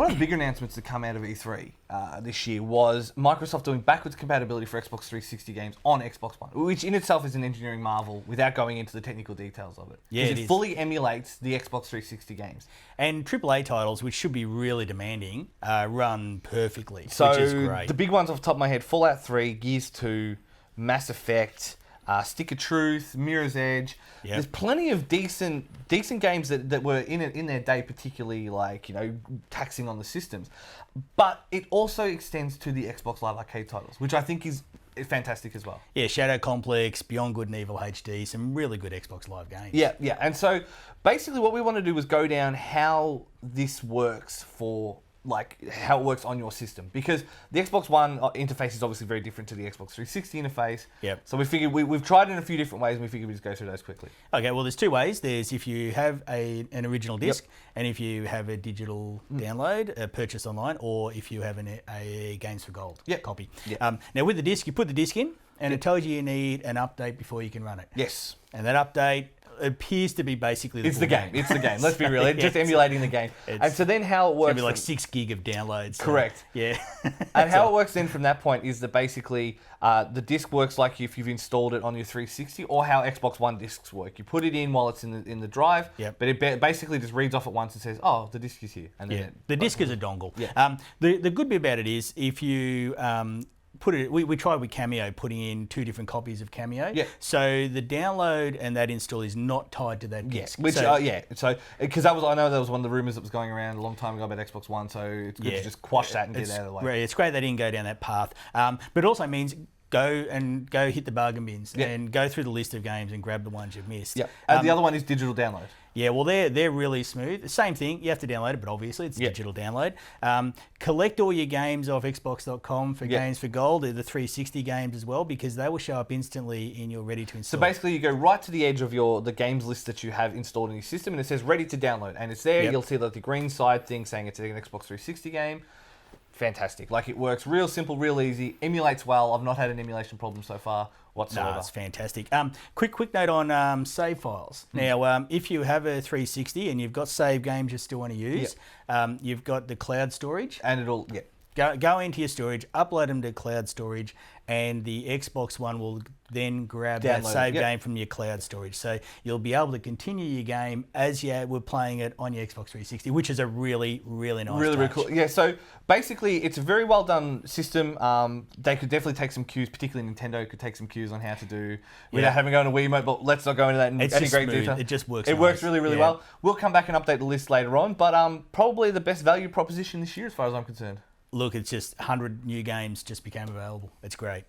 of the bigger announcements that come out of E3 this year was Microsoft doing backwards compatibility for Xbox 360 games on Xbox One, which in itself is an engineering marvel without going into the technical details of it. Yeah, it fully emulates the Xbox 360 games. And AAA titles, which should be really demanding, run perfectly, So which is great. the big ones off the top of my head, Fallout 3, Gears 2, Mass Effect, Stick of Truth, Mirror's Edge. Yep. There's plenty of decent games that were in their day, particularly taxing on the systems. But it also extends to the Xbox Live Arcade titles, which I think is fantastic as well. Yeah, Shadow Complex, Beyond Good and Evil HD, some really good Xbox Live games. Yeah. And so basically what we want to do was go down how this works how it works on your system, because the Xbox One interface is obviously very different to the Xbox 360 interface. Yep. So we figured we've tried it in a few different ways, and we figured we'd just go through those quickly. Okay, well, there's two ways. There's if you have an original disc, and if you have a digital download, purchase online, or if you have a Games for Gold copy. Yep. Now, with the disc, you put the disc in, and it tells you need an update before you can run it. Yes. And that update appears to be basically It's the game. It's the game. Let's be real. It's just emulating the game. And so then how it works... It's going to be like 6 gig of downloads. So, correct. Yeah. And how it works then from that point is that basically the disc works like if you've installed it on your 360, or how Xbox One discs work. You put it in while it's in the drive, but it basically just reads off at once and says, oh, the disc is here. And then the disc is a dongle. Yeah. The good bit about it is if you... put it. We tried with Cameo, putting in 2 different copies of Cameo. Yeah. So the download and that install is not tied to that disc. Which So because I know that was one of the rumors that was going around a long time ago about Xbox One. So it's good to just quash that and get it out of the way. Right. It's great they didn't go down that path. But it also means go hit the bargain bins and go through the list of games and grab the ones you've missed. Yeah. And the other one is digital download. Yeah, well, they're really smooth. Same thing, you have to download it, but obviously it's a digital download. Collect all your games off Xbox.com for Games for Gold, the 360 games as well, because they will show up instantly in your ready to install. So basically you go right to the edge of the games list that you have installed in your system, and it says ready to download. And it's there, you'll see the green side thing saying it's an Xbox 360 game. Fantastic. Like, it works real simple, real easy, emulates well. I've not had an emulation problem so far whatsoever. No, it's fantastic. Quick note on save files. Now, if you have a 360 and you've got save games you still want to use, you've got the cloud storage. And it'll, Go into your storage, upload them to cloud storage, and the Xbox One will then grab that save game from your cloud storage. So you'll be able to continue your game as you were playing it on your Xbox 360, which is a really, really nice touch. Really cool. Yeah, so basically it's a very well done system. They could definitely take some cues, particularly Nintendo could take some cues on how to do without having to go into Wiimote, but let's not go into that in any great detail. It just works. It works really, really well. We'll come back and update the list later on, but probably the best value proposition this year as far as I'm concerned. Look, it's just 100 new games just became available. It's great.